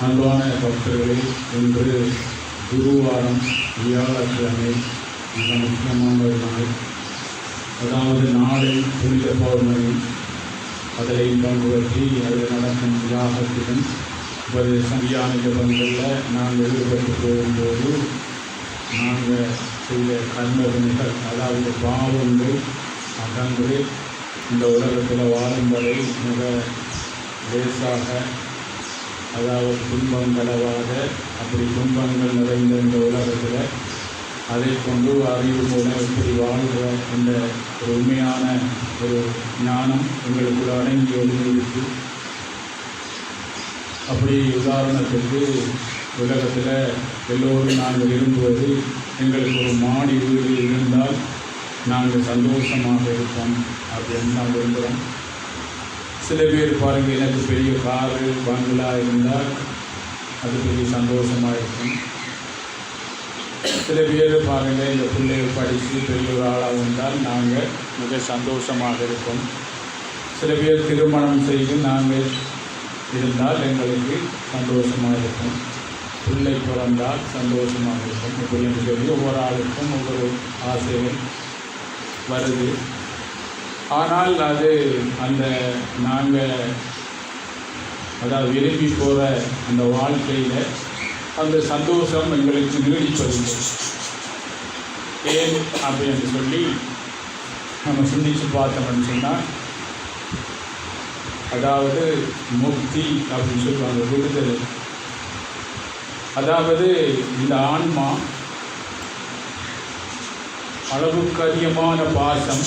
அன்பான பக்தர்களே, இன்று குருவாரம் வியாழக்கிழமை மிக முக்கியமான ஒரு நாள். அதாவது நாளை புனித பௌர்ணமி. அதனை பங்குபற்றி அதில் நடக்கும் யாகத்திலும் உபதேசம் தியான ஜபங்களில் நாங்கள் ஈடுபட்டு போகும்போது நாங்கள் செய்த கர்மவினைகள், அதாவது பாவங்கள் அகன்று இந்த உலகத்தில் வாழும் வரை மிக லேசாக, அதாவது துன்பம் கலவாத, அப்படி துன்பங்கள் நிறைந்த இந்த உலகத்தில் அதை கொண்டு அறிவு மூலம் எப்படி வாழ்கிற என்ற ஒரு உண்மையான ஒரு ஞானம் எங்களுக்குள்ள அடங்கி ஒளிந்திருக்கு. அப்படி உதாரணத்துக்கு உலகத்தில் எல்லோரும் நாங்கள் விரும்புவது, எங்களுக்கு ஒரு மாடி வீடு இருந்தால் நாங்கள் சந்தோஷமாக இருப்போம் அப்படின்னு நான் விரும்புகிறோம். சில பேர் பாருங்கள், எனக்கு பெரிய காரு பங்களா இருந்தால் அது பெரிய சந்தோஷமாக இருக்கும். சில பேர் பாருங்கள், இந்த பிள்ளைகள் படித்து பெரிய ஒரு ஆளாக இருந்தால் நாங்கள் மிக சந்தோஷமாக இருப்போம். சில பேர் திருமணம் செய்து நாங்கள் இருந்தால் எங்களுக்கு சந்தோஷமாக இருக்கும். பிள்ளை பிறந்தால் சந்தோஷமாக இருக்கும். இப்படி என்று சொல்லி ஒவ்வொரு ஆளுக்கும் ஒவ்வொரு ஆசைகள் வருது. ஆனால் அது அந்த நாங்கள் அதாவது விரும்பி போகிற அந்த வாழ்க்கையில் அந்த சந்தோஷம் எங்களுக்கு நீடிப்பதில்லை. ஏன் அப்படின்னு சொல்லி நம்ம சிந்திச்சு பார்த்தோம்னு சொன்னால், அதாவது முக்தி அப்படின்னு சொல்லுவாங்க, விடுதலை. அதாவது இந்த ஆன்மா அளவுக்கு அதிகமான பாசம்,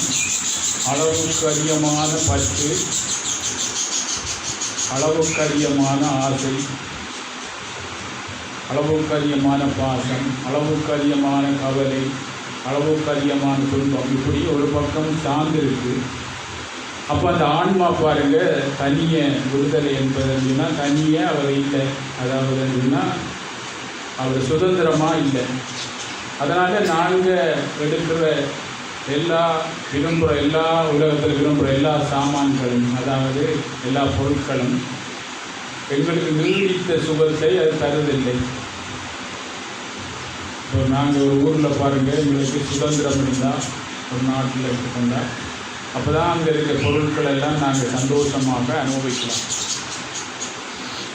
அளவுக்கு அதிகமான பற்று, அளவுக்கு அதிகமான ஆசை, அளவுக்கு அதிகமான பாசம், அளவுக்கு அதிகமான கவலை, அளவுக்கு அதிகமான துன்பம், இப்படி ஒரு பக்கம் சார்ந்திருக்கு. அப்போ அந்த ஆன்மா பாருங்கள், தனிய விடுதலை என்பதுன்னா தனியே அவர் இல்லை. அதாவது என்னன்னா அவர் சுதந்திரமாக இல்லை. அதனால் நாங்கள் எடுக்கிற விரும்புகிற எல்லா உலகத்தில் விரும்புகிற எல்லா சாமான்களும், அதாவது எல்லா பொருட்களும் எங்களுக்கு நீடித்த சுகத்தை அது தருவதில்லை. இப்போ நாங்கள் ஒரு ஊரில் பாருங்கள், எங்களுக்கு சுதந்திரம் இருந்தால் ஒரு நாட்டில் எடுத்துக்கொண்டால் அப்போ தான் அங்கே இருக்கிற பொருட்கள் எல்லாம் நாங்கள் சந்தோஷமாக அனுபவிக்கலாம்.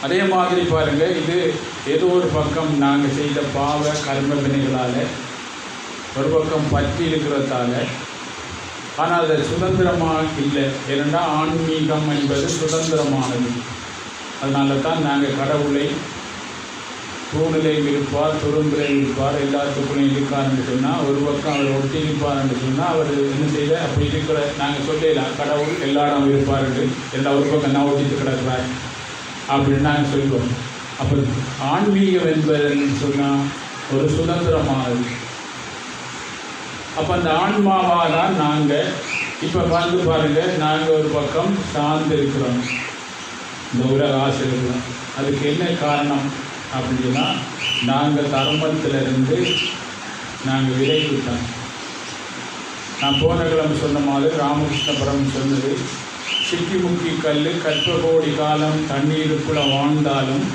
அதே மாதிரி பாருங்கள், இது ஏதோ ஒரு பக்கம் நாங்கள் செய்த பாவ கர்ம வினைகளால், ஒரு பக்கம் பற்றி இருக்கிறதால, ஆனால் அது சுதந்திரமாக இல்லை. ஏனென்றா ஆன்மீகம் என்பது சுதந்திரமானது. அதனால தான் நாங்கள் கடவுளை தூணிலையும் இருப்பார், துரும்பிலையும் இருப்பார், எல்லாத்துக்குள்ளையும் இருக்காருன்னு சொன்னால், ஒரு பக்கம் அவர் ஒட்டி இருப்பார்ன்னு சொன்னால் அவர் என்ன செய்ய அப்படி இருக்கிற நாங்கள் சொல்லலாம், கடவுள் எல்லா இடம் இருப்பாருன்னு, எல்லா ஒரு பக்கம் நான் ஒட்டிட்டு கிடக்கிறார் அப்படின்னு நாங்கள் சொல்லுவோம். அப்போ ஆன்மீகம் என்பதுன்னு சொன்னால் ஒரு சுதந்திரமானது. அப்போ அந்த ஆன்மாவாக தான் நாங்கள் இப்போ வந்து பாருங்கள், நாங்கள் ஒரு பக்கம் சார்ந்து இருக்கிறோம், இந்த உலக ஆசை இருக்கிறோம். அதுக்கு என்ன காரணம் அப்படின்னா, நாங்கள் தர்மத்திலிருந்து நாங்கள் விலகிவிட்டோம். நான் போன கிழமை சொன்ன மாதிரி ராமகிருஷ்ணபுரம் சொன்னது, சிக்கி முக்கி கல் கற்பகோடி காலம் தண்ணீருக்குள்ளே வாழ்ந்தாலும்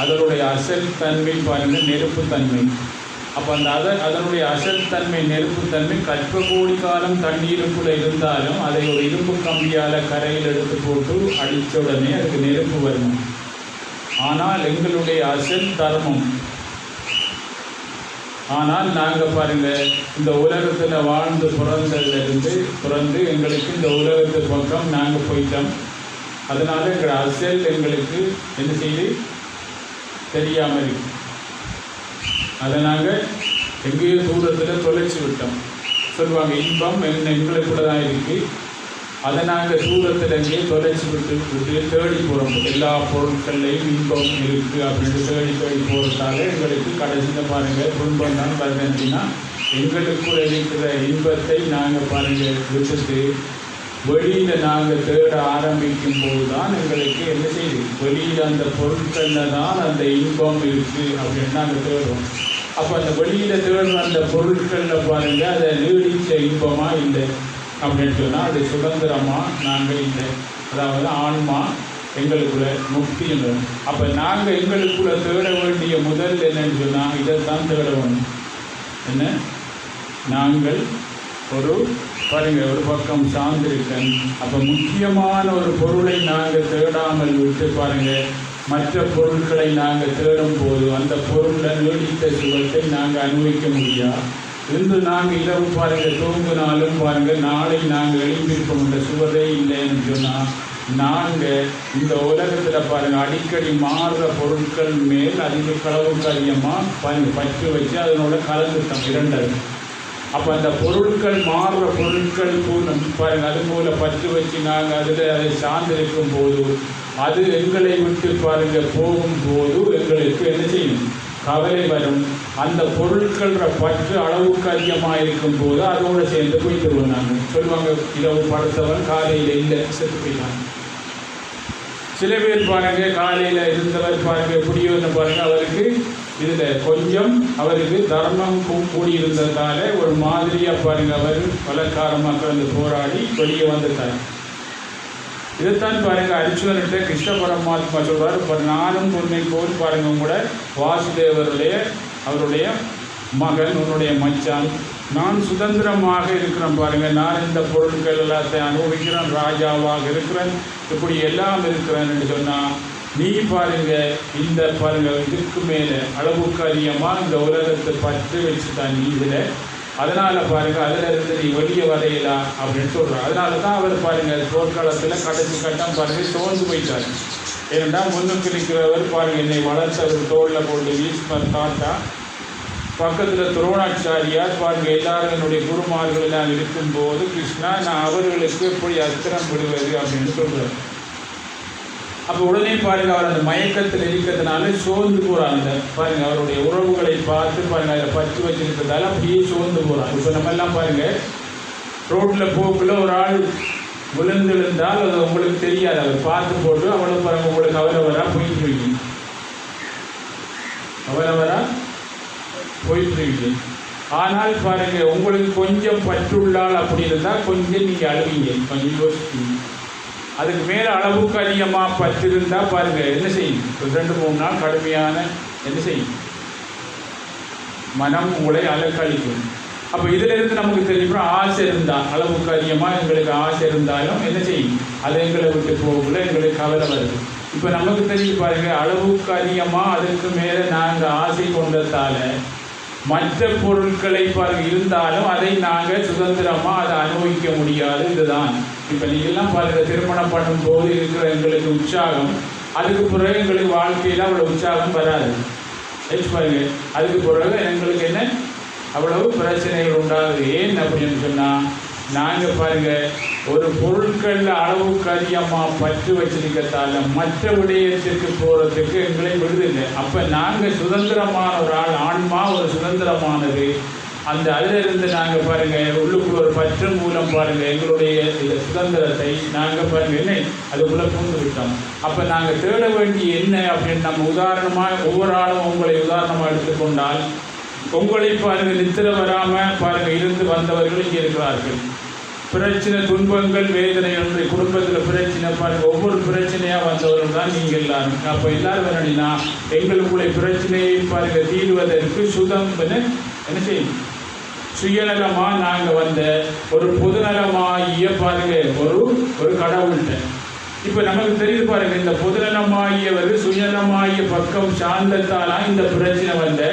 அதனுடைய அசல் தன்மை பாருங்கள் நெருப்புத்தன்மை. அப்போ அதனுடைய அசல் தன்மை நெருப்புத்தன்மை கற்பகோடி காலம் தண்ணீருக்குள்ளே இருந்தாலும் அதை ஒரு இரும்பு கம்பியால் கரையில் எடுத்து போட்டு அடித்த உடனே அதுக்கு நெருப்பு வரணும். ஆனால் எங்களுடைய அசல் தர்மம், ஆனால் நாங்கள் பாருங்கள் இந்த உலகத்தில் வாழ்ந்து பிறந்து எங்களுக்கு இந்த உலகத்து பக்கம் நாங்கள் போயிட்டோம். அதனால் எங்களோட அசல் எங்களுக்கு என்ன செய்து தெரியாமல் இருக்கு. அதை நாங்கள் எங்கேயோ தூரத்தில் தொலைச்சி விட்டோம். சொல்லுவாங்க, இன்பம் எங்களுக்குள்ள தான் இருக்குது, அதை நாங்கள் தூரத்தில் எங்கேயே தொலைச்சி விட்டு தேடி போகிறோம். எல்லா பொருட்கள்லையும் இன்பம் இருக்குது அப்படின்னு தேடி போகிறதால எங்களுக்கு கடைசியில் பாருங்கள் துன்பம் தான் வருது. அப்படின்னா எங்களுக்குள்ள இருக்கிற இன்பத்தை நாங்கள் பாருங்கள் விட்டுட்டு வெளியில் நாங்கள் தேட ஆரம்பிக்கும் போது தான் எங்களுக்கு என்ன செய்யுது, வெளியில் அந்த பொருட்களில் தான் அந்த இன்பம் இருக்குது அப்படின்னு நாங்கள் தேடுறோம். அப்போ அந்த வெளியில் தேடுற அந்த பொருட்களில் பாருங்கள் அதை நீடித்த இன்பமாக இல்லை அப்படின்னு சொன்னால் அது சுதந்திரமாக நாங்கள் இல்லை. அதாவது ஆன்மா எங்களுக்குள்ள முக்தி என்றோம். அப்போ நாங்கள் எங்களுக்குள்ள தேட வேண்டிய முதல் என்னன்னு சொன்னால் இதைத்தான் தேட வேணும். என்ன நாங்கள் ஒரு பாருங்கள் ஒரு பக்கம் சார்ந்திருக்கேன். அப்போ முக்கியமான ஒரு பொருளை நாங்கள் தேடாமல் விட்டு பாருங்கள் மற்ற பொருட்களை நாங்கள் தேடும் போது அந்த பொருளை நீடித்த சுகத்தை நாங்கள் அனுபவிக்க முடியாது. இன்று நாங்கள் இரவு பாருங்கள் தூங்கினாலும் பாருங்கள் நாளை நாங்கள் எழுந்திருப்போம் என்ற சுவரே இல்லைன்னு சொன்னால் நாங்கள் இந்த உலகத்தில் பாருங்கள் அடிக்கடி மாறுற பொருட்கள் மேல் அதிக களவுக்கு அதிகமாக பாருங்கள் பற்று வச்சு அதனோட கலந்துட்டோம் இரண்டது. அப்போ அந்த பொருட்கள் மாறுற பொருட்கள் பாருங்கள் அது போல் பற்று வச்சு நாங்கள் அதில் அதை சார்ந்திருக்கும் போது அது எங்களை விட்டு பாருங்கள் போகும்போது எங்களுக்கு என்ன செய்யும் கவலை வரும். அந்த பொருட்கள பற்று அளவுக்கு அதிகமாக இருக்கும் போது அதோடு சேர்ந்து போய்த்துருவோம். நாங்கள் சொல்லுவாங்க இரவு படுத்தவன் காலையில் இல்லை செத்து போயிட்டாங்க. சில பேர் பாருங்கள் காலையில் இருந்தவர் பாருங்கள் எப்படியோ பாருங்கள் அவருக்கு இதில் கொஞ்சம் அவருக்கு தர்மம் கூடியிருந்ததால ஒரு மாதிரியாக பாருங்கள் அவர் பலக்காரமாக கலந்து போராடி வெளியே வந்துட்டார். இதைத்தான் பாருங்கள் அர்ஜுனன்கிட்ட கிருஷ்ண பரமாத்மா சொல்கிறார். இப்போ நானும் உன்னை போல் பாருங்கள் கூட வாசுதேவருடைய அவருடைய மகன் உன்னுடைய மச்சான் நான் சுதந்திரமாக இருக்கிறேன் பாருங்கள். நான் இந்த பொருட்கள் எல்லாத்தையும் அனுபவிக்கிறேன், ராஜாவாக இருக்கிறேன், இப்படி எல்லாம் இருக்கிறேன் என்று சொன்னால் நீ பாருங்கள் இந்த பாருங்கள் இதுக்கு மேலே அளவுக்கு அதிகமாக இந்த உலகத்தை பற்று வச்சுட்டான் நீ இதில். அதனால் பாருங்கள் அதில் இருந்து நீ வெளியே வரையலா அப்படின்னு சொல்கிறார். அதனால தான் அவர் பாருங்கள் போர்க்காலத்தில் கடைசி கட்டம் பாருங்கள் சோர்ந்து போயிட்டார். ஏன்னா முன்னுக்கு நிற்கிறவர் பாருங்கள் என்னை வளர்த்தவர் தோளில் கொண்டு பீஷ்மர் தாத்தா பக்கத்தில் துரோணாச்சாரியார் பாருங்கள் எல்லாரும் என்னுடைய குருமார்கள் எல்லாம் இருக்கும்போது கிருஷ்ணா நான் அவர்களுக்கு எப்படி அஸ்திரம் விடுவது அப்படின்னு சொல்கிறார். அப்போ உடனே பாருங்கள் அவர் அந்த மயக்கத்தில் இருக்கிறதுனால சோர்ந்து போகிறாங்க. பாருங்கள் அவருடைய உறவுகளை பார்த்து பாருங்கள் அதில் பற்று வச்சுருக்கிறதால அப்படியே சோர்ந்து போகிறாங்க. இப்போ நம்ம எல்லாம் பாருங்கள் ரோட்டில் போக்குள்ள ஒரு ஆள் விழுந்திருந்தால் அது உங்களுக்கு தெரியாது. அவர் பார்த்து போட்டு அவ்வளோ பாருங்கள் உங்களுக்கு அவரவராக போயிட்டுருவீங்க, அவரவராக போயிட்டுருவீங்க. ஆனால் பாருங்கள் உங்களுக்கு கொஞ்சம் பற்றுள்ளால் அப்படி இருந்தால் கொஞ்சம் நீங்கள் அழுவீங்க, கொஞ்சம் யோசிப்பீங்க. அதுக்கு மேலே அளவுக்கு அதிகமாக பற்று இருந்தால் பாருங்கள் என்ன செய்யும் 2-3 நாள் கடுமையான என்ன செய்யும் மனம் உங்களை அலக்கழிக்கும். அப்போ இதிலிருந்து நமக்கு தெரியும் ஆசை இருந்தால் அளவுக்கு அதிகமாக எங்களுக்கு ஆசை இருந்தாலும் என்ன செய்யும் அது எங்களை விட்டு போகல எங்களுக்கு கவலை வருது. இப்போ நமக்கு தெரியும் பாருங்கள் அளவுக்கு அதிகமாக அதுக்கு மேலே நாங்கள் ஆசை கொண்டதால் மற்ற பொருட்களை பாருங்கள் இருந்தாலும் அதை நாங்கள் சுதந்திரமாக அதை அனுபவிக்க முடியாது. இதுதான் இப்போ நீங்கள்லாம் பாருங்கள் திருமணம் பண்ணும்போது இருக்கிற எங்களுக்கு உற்சாகம் அதுக்கு பிறகு எங்களுக்கு வாழ்க்கையில் அவ்வளோ உற்சாகம் வராது. பாருங்கள் அதுக்கு பிறகு எங்களுக்கு என்ன அவ்வளவு பிரச்சனைகள் உண்டாகுது. ஏன் அப்படின்னு சொன்னால் நாங்கள் பாருங்கள் ஒரு பொருட்களில் அளவுக்கு அதிகமாக பற்று வச்சிருக்கிறதால மற்ற விடயத்திற்கு போகிறதுக்கு எங்களை விடுதில்லை. அப்போ நாங்கள் சுதந்திரமான ஒரு ஆள் ஆன்மா ஒரு சுதந்திரமானது. அந்த அதிலிருந்து நாங்கள் பாருங்கள் உள்ளுக்குள்ள ஒரு பற்று மூலம் பாருங்கள் எங்களுடைய இந்த சுதந்திரத்தை நாங்கள் பாருங்கள் என்ன அதுக்குள்ளே பூந்து விட்டோம். அப்போ நாங்கள் தேட வேண்டிய என்ன அப்படின்னு நம்ம உதாரணமாக ஒவ்வொரு ஆளும் உங்களை உதாரணமாக எடுத்துக்கொண்டால் உங்களை பாருங்கள் நித்திர வராமல் பாருங்கள் இருந்து வந்தவர்கள் இங்கே இருக்கிறார்கள். பிரச்சனை துன்பங்கள் வேதனை என்று குடும்பத்தில் பிரச்சனை பாருங்கள் ஒவ்வொரு பிரச்சனையாக வந்தவர்கள் தான் நீங்கள் எல்லாரும். அப்போ எல்லாரும் வேணும்னா எங்களுக்குள்ளே பிரச்சனையை பாருங்கள் தீர்வதற்கு என்ன செய்யும் சுயநலமாக நாங்கள் வந்த ஒரு பொதுநலமாகிய பாருங்கள் ஒரு கடவுள்கிட்ட. இப்போ நமக்கு தெரியுது பாருங்கள் இந்த பொதுநலமாகியவர்கள் சுயநலமாகிய பக்கம் சார்ந்தத்தாலாம் இந்த பிரச்சனை வந்த.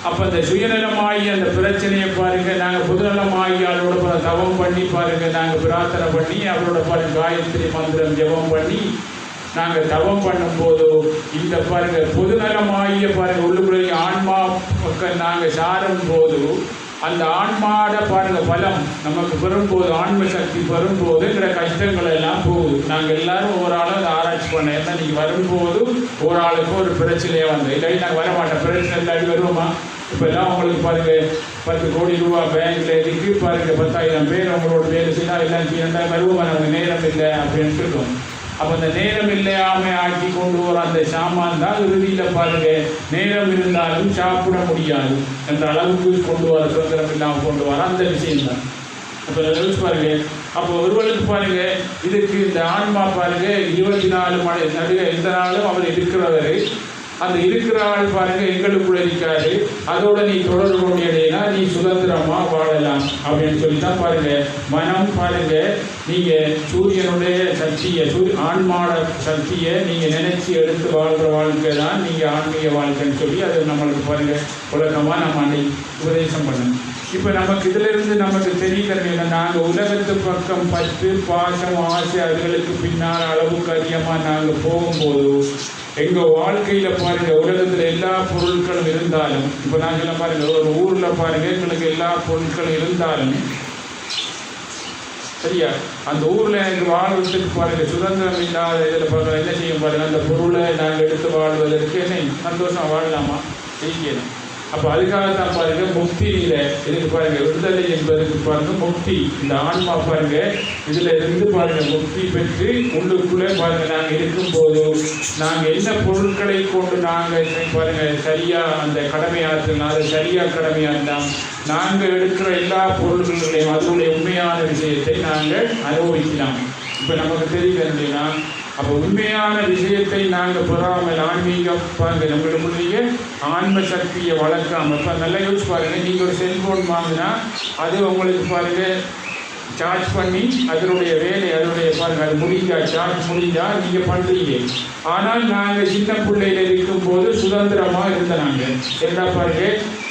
அப்போ அந்த சுயநலமாகி அந்த பிரச்சனையை பாருங்கள் நாங்கள் பொதுநலமாகி அவரோட தவம் பண்ணி பாருங்கள் நாங்கள் பிரார்த்தனை பண்ணி அவரோட பாருங்கள் காயத்ரி மந்திரம் ஜபம் பண்ணி நாங்கள் தவம் பண்ணும்போது இந்த பாருங்கள் பொதுநலமாகிய பாருங்கள் உள்ளுக்குள்ளே ஆன்மா பக்கம் நாங்கள் சாரும் போது அந்த ஆன்மாட பாருங்கள் பலம் நமக்கு பெறும்போது ஆன்ம சக்தி பெறும்போது எங்களோட கஷ்டங்கள் எல்லாம் போகுது. நாங்கள் எல்லாரும் ஒவ்வொரு ஆளும் அதை ஆராய்ச்சி பண்ண ஏன்னா நீங்கள் வரும்போது ஒரு ஆளுக்கு ஒரு பிரச்சனையாக வந்தோம் இல்லாட்டி நாங்கள் வரமாட்டோம். பிரச்சனை இல்லாட்டி வருவோமா? இப்போ எல்லாம் உங்களுக்கு பாருங்கள் 10 கோடி ரூபா பேங்க்கில் இருக்கு பாருங்கள் 10,000 பேர் அவங்களோட வேலை செய்யலாம் எல்லாம் செய்யணும் வருவோமா? நமக்கு நேரம் இல்லை அப்படின்னு சொல்லுவோம். அப்போ அந்த நேரம் இல்லாமல் ஆக்கி கொண்டு வர அந்த சாமான் தான் இறுதியில் பாருங்கள் நேரம் இருந்தாலும் சாப்பிட முடியாது என்ற அளவுக்கு கொண்டு வர சுதந்திரம் இல்லாமல் கொண்டு வர அந்த விஷயம்தான். அப்போ யோசிச்சு பாருங்க. அப்போ ஒருவருக்கு பாருங்க இதுக்கு இந்த ஆன்மா பாருங்க 24 மணி நடுக எந்த நாளும் அவர் இருக்கிறவர். அந்த இருக்கிற ஆள் பாருங்க எங்களுக்குள்ள இருக்காரு. அதோட நீ தொடர்பு கொண்டியடைனா நீ சுதந்திரமா வாழலாம் அப்படின்னு சொல்லித்தான் பாருங்க. மனம் பாருங்க நீங்க சூரியனுடைய சக்தியை ஆன்மாட சக்தியை நீங்க நினைச்சு எடுத்து வாழ்ற வாழ்க்கை தான் நீங்க ஆன்மீக வாழ்க்கைன்னு சொல்லி அது நம்மளுக்கு பாருங்க உலகமா நம்ம அன்னைக்கு உபதேசம் பண்ணணும். இப்போ நமக்கு இதுல இருந்து நமக்கு தெரியல, நாங்கள் உலகத்து பக்கம் பற்று பாசம் ஆசை அதுகளுக்கு பின்னால் அளவுக்கு அதிகமாக நாங்கள் போகும்போது எங்கள் வாழ்க்கையில் பாருங்க உலகத்தில் எல்லா பொருட்களும் இருந்தாலும், இப்போ நாங்கள் பாருங்க ஒரு ஊரில் பாருங்க எங்களுக்கு எல்லா பொருட்களும் இருந்தாலும் சரியா, அந்த ஊரில் எனக்கு வாழ்வதற்கு பாருங்க சுதந்திரம் இல்லாத இதில் பாருங்க என்ன செய்யும் பாருங்க, அந்த பொருளை நாங்கள் எடுத்து வாழ்வதற்கு என்ன சந்தோஷம் வாழலாமா செய்யணும். அப்போ அதுக்காகத்தான் பாருங்க முக்தி இல்லை இதுக்கு பாருங்க விடுதலை என்பதுக்கு பாருங்க முக்தி. இந்த ஆன்மா பாருங்க இதுல இருந்து பாருங்க முக்தி பெற்று உள்ளுக்குள்ளே பாருங்க நாங்கள் இருக்கும்போது நாங்கள் என்ன பொருட்களை கொண்டு நாங்கள் பாருங்க சரியா அந்த கடமையாற்றினா அதை சரியா கடமையாற்றினால் நாங்கள் எடுக்கிற எல்லா பொருட்களையும் அதனுடைய உண்மையான விஷயத்தை நாங்கள் அனுபவிக்கலாம். இப்போ நமக்கு தெரியல இல்லைன்னா அப்போ உண்மையான விஷயத்தை நாங்கள் பெறாமல் ஆன்மீகம் பாருங்க நம்மளுடைய ஆன்ம சக்தியை வளர்க்காம இப்போ நல்லா யோசிச்சு பாருங்க. நீங்கள் ஒரு செல்ஃபோன் வாங்கினா அது உங்களுக்கு பாருங்க சார்ஜ் பண்ணி அதனுடைய வேலை அதனுடைய பாருங்க அது முடிஞ்சா சார்ஜ் முடிஞ்சா நீங்கள் பண்ணுறீங்க. ஆனால் நாங்கள் சின்ன பிள்ளையில இருக்கும்போது சுதந்திரமாக இருந்த நாங்கள் என்ன பாருங்க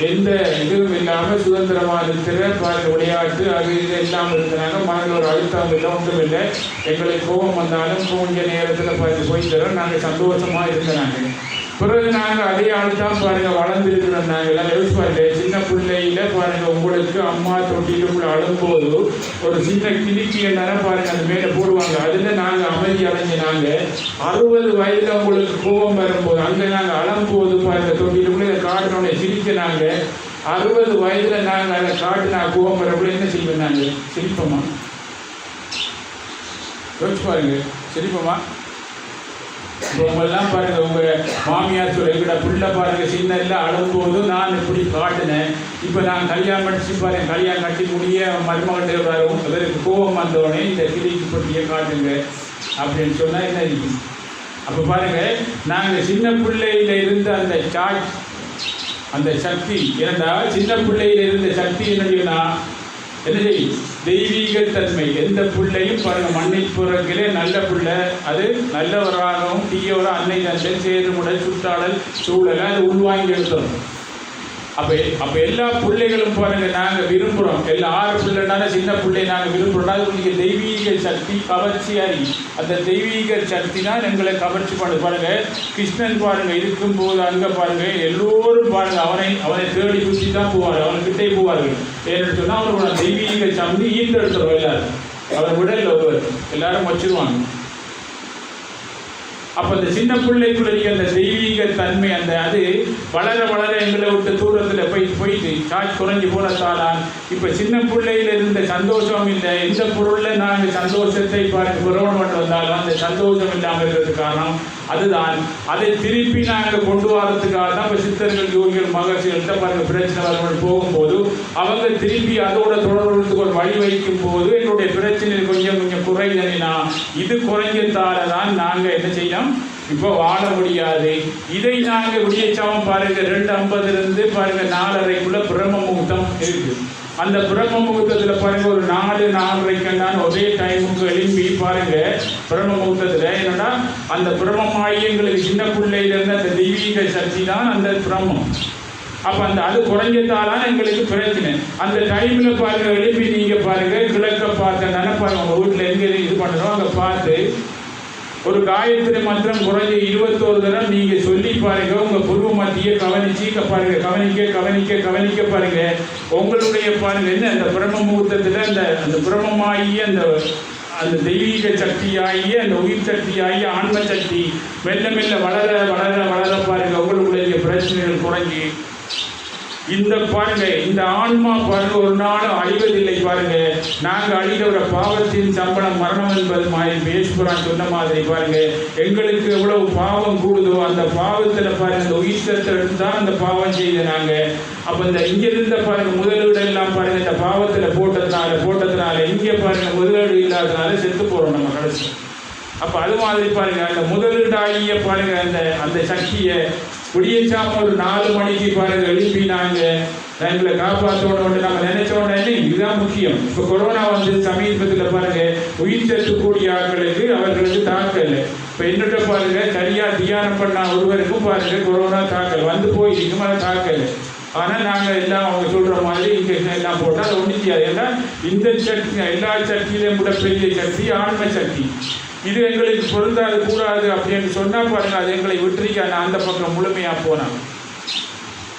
எந்த இதுவும் இல்லாமல் சுதந்திரமாக இருக்கிற பாருங்க விளையாட்டு அது இது இல்லாமல் இருந்தாங்க. மனதில் ஒரு அழுத்தம் இல்லை ஒன்றும் இல்லை. எங்களுக்கு கோபம் வந்தாலும் கொஞ்ச நேரத்தில் பாருங்க போய் தரோம் நாங்கள் சந்தோஷமாக இருந்தாங்க. பிறகு நாங்கள் அதே ஆள் தான் பாருங்க வளர்ந்துருக்கிறோம். நாங்கள் எல்லாம் யோசிச்சு பாருங்க சின்ன பிள்ளையில பாருங்க உங்களுக்கு அம்மா தொட்டிலுக்குள்ள அழும்போது ஒரு சின்ன கிளிக்கி என்ன பாருங்க அந்த மேலே போடுவாங்க. அதில் நாங்கள் அமைதி அடைஞ்சு நாங்கள் 60 வயதில் உங்களுக்கு கோபம் வரும்போது அங்கே நாங்கள் அழும்போது பாருங்க தொட்டிலுக்குள்ள இதை காட்டினோடனே சிரிக்க நாங்கள் 60 வயதில் நாங்கள் அதை காட்டினா கோபம் வரப்போ என்ன செய்வோம் நாங்கள் சிரிப்போமா? யோசிச்சு பாருங்க சிரிப்போமா? உங்களெல்லாம் பாருங்க உங்க மாமியார் சொல்ல எங்கட பிள்ளை பாருங்க சின்னதில் அழும்போது நான் இப்படி காட்டினேன். இப்போ நான் கல்யாணம் படிச்சு பாருங்க கல்யாணம் கட்டி முடிய மருமகட்டை வரும் அதற்கு கோபம் வந்தோடனே இந்த கிளிக்கு பற்றியை காட்டுங்க அப்படின்னு சொன்னால் என்ன இருக்கும்? அப்போ பாருங்க நாங்கள் சின்ன பிள்ளையில இருந்த அந்த சக்தி ஏன்னா சின்ன பிள்ளையில இருந்த சக்தி என்னன்னா என்ன செய்யும் தெய்வீகத்தன்மை. எந்த பிள்ளையும் பாருங்க மண்ணை பிறக்கிலே நல்ல பிள்ளை அது நல்லவராகவும் தீயவரோ அன்னை தந்தை சேருமுடல் சுற்றாடல் சூழலை அது உள்வாங்கி எடுத்துரும். அப்போ எல்லா பிள்ளைகளும் பாருங்க நாங்கள் விரும்புகிறோம். எல்லா 6 பிள்ளைனால சின்ன பிள்ளை நாங்கள் விரும்புகிறோம். அது தெய்வீக சக்தி கவர்ச்சியாரி. அந்த தெய்வீக சக்தி தான் எங்களை கவர்ச்சி பண்ணுது. பாருங்க கிருஷ்ணன் பாருங்க இருக்கும்போது அங்கே பாருங்க எல்லோரும் பாருங்க அவனை தேடி சுற்றி தான் போவார். அவன்கிட்டே போவார்கள். ஏன்னு சொன்னால் அவரோட தெய்வீக சக்தி ஈர்த்தெடுத்துருவோம். எல்லாரும் அவர் விடல் ஒருவர் எல்லாரும் வச்சிருவாங்க. அப்போ அந்த சின்ன பிள்ளைக்குள்ள அந்த தெய்வீக தன்மை அந்த அது வளர வளர எங்களை விட்டு தூரத்தில் போயிட்டு சார்ஜ் குறைஞ்சி போனதானால் இப்போ சின்ன பிள்ளையில இருந்த சந்தோஷம் இல்லை. எந்த பொருளில் நாங்கள் சந்தோஷத்தை பாருங்க புறவன் மட்டும் வந்தாலும் அந்த சந்தோஷம் இல்லாமல் இருக்கிறதுக்கு காரணம் அதுதான். அதை திருப்பி நாங்கள் கொண்டு வரதுக்காக தான் இப்போ சித்தர்கள் யோகிகள் மகர்ஷிகள்கிட்ட பாருங்க பிரச்சனை வரவர்கள் போகும்போது அவங்க திருப்பி அதோட தொடர்புக்கு ஒரு வழி வைக்கும் போது என்னுடைய பிரச்சனை கொஞ்சம் குறைந்தனா இது குறைஞ்சதால தான் நாங்கள் என்ன செய்யணும் இப்போ வாழ முடியாது. இதை நாங்கள் விடியச்சாவும் பாருங்க 2:50 பாருங்க 4:30 பிரம்ம முகூர்த்தம் இருக்கு. அந்த பிரம்ம முகூர்த்தத்தில் பாருங்க ஒரு 4:30 ஒரே டைமுக்கு எழுப்பி பாருங்க பிரம்ம முகூர்த்தத்தில் என்னன்னா அந்த பிரம்மமாயி எங்களுக்கு சின்ன பிள்ளையிலிருந்து அந்த தெய்வீக சக்தி தான் அந்த பிரம்மம். அப்போ அது குறைஞ்சதாலாம் எங்களுக்கு பிரச்சனை. அந்த டைமில் பாருங்க எழுப்பி நீங்கள் பாருங்க கிழக்க பார்க்க நினைப்பாருங்க உங்கள் வீட்டில் எங்கே இது பண்ணுறோம் அங்கே பார்த்து ஒரு காயத்ரி மந்திரம் குறைஞ்ச 21 தடவை நீங்கள் சொல்லி பாருங்க. உங்கள் குருவ மத்தியை கவனிச்சு பாருங்க கவனிக்க பாருங்க உங்களுடைய பாருங்க என்ன அந்த பிரம்ம முகூர்த்தத்தில் அந்த பிரம்மமாகிய அந்த தெய்வீக சக்தியாகிய அந்த உயிர் சக்தியாகிய ஆன்ம சக்தி மெல்ல மெல்ல வளர வளர வளர பாருங்க உங்களுடைய பிரச்சனைகள் குறைஞ்சி இந்த பாருங்க, இந்த ஆன்மா பாருங்க ஒரு நாளும் அழிவதில்லை பாருங்க. நாங்கள் அழிகிற பாவத்தின் சம்பளம் மரணம் என்பது மாதிரி பேசுகிறான் சொன்ன மாதிரி பாருங்க, எங்களுக்கு எவ்வளவு பாவம் கூடுதோ அந்த பாவத்தில் பாருங்க அந்த உயிர்த்தத்தில் தான் அந்த பாவம் செய்த நாங்கள். அப்போ இந்த இங்கிருந்த பாருங்க முதலீடு எல்லாம் பாருங்க இந்த பாவத்தில் போட்டதுனால இங்கே பாருங்க முதலீடு இல்லாததுனால செத்து போகிறோம் நம்ம கடைசி. அப்போ அது மாதிரி பாருங்க அந்த முதலீடாகிய பாருங்க அந்த சக்தியை குடியேற்றாம ஒரு 4 மணிக்கு பாருங்க எழுப்பினாங்க, எங்களை காப்பாற்றோன்னு நம்ம நினைச்சோன்னே இதுதான் முக்கியம். இப்போ கொரோனா வந்து சமீபத்தில் பாருங்க உயிர் செத்துக்கூடிய ஆட்களுக்கு அவர்களுக்கு தாக்கல். இப்போ என்னட்ட பாருங்க சரியா தியானம் பண்ண ஒருவருக்கும் பாருங்க கொரோனா தாக்கல் வந்து போயிருக்கும், அது தாக்கல். ஆனால் நாங்கள் எல்லாம் அவங்க சொல்கிற மாதிரி இன்ஜெக்ஷன் எல்லாம் போட்டால் அது ஒன்றும் செய்யாது. ஏன்னா இந்த சக்தி எல்லா சக்தியிலையும் கூட பெரிய சக்தி ஆன்ம சக்தி. இது எங்களுக்கு பொருந்தாது கூடாது அப்படின்னு சொன்னால் பாருங்கள் அது எங்களை விட்டுருக்கான அந்த பக்கம் முழுமையாக போனாங்க.